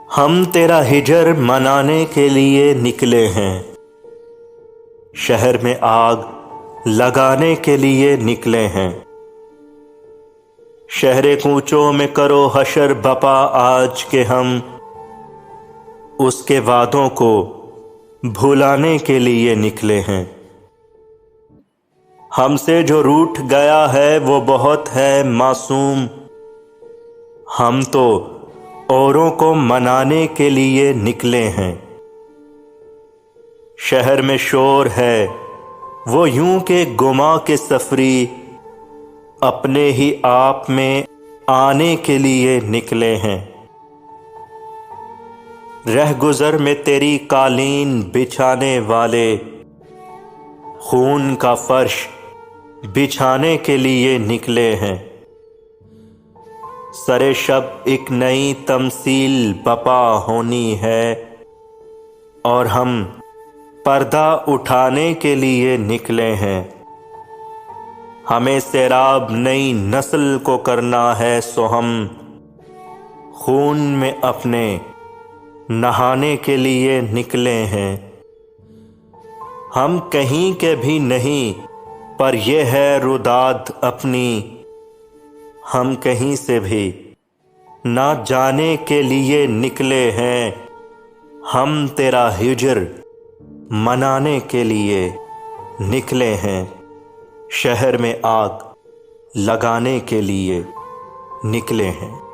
हम तेरा हिजर मनाने के लिए निकले हैं, शहर में आग लगाने के लिए निकले हैं। शहरे कूचों में करो हशर बपा आज के हम उसके वादों को भुलाने के लिए निकले हैं। हमसे जो रूठ गया है वो बहुत है मासूम, हम तो औरों को मनाने के लिए निकले हैं। शहर में शोर है वो यूं के गुमा के सफरी, अपने ही आप में आने के लिए निकले हैं। रह गुजर में तेरी कालीन बिछाने वाले, खून का फर्श बिछाने के लिए निकले हैं। सरे शब एक नई तमसील बपा होनी है और हम पर्दा उठाने के लिए निकले हैं। हमें सैराब नई नस्ल को करना है, सो हम खून में अपने नहाने के लिए निकले हैं। हम कहीं के भी नहीं पर यह है रुदाद अपनी, हम कहीं से भी ना जाने के लिए निकले हैं। हम तेरा हिजर मनाने के लिए निकले हैं, शहर में आग लगाने के लिए निकले हैं।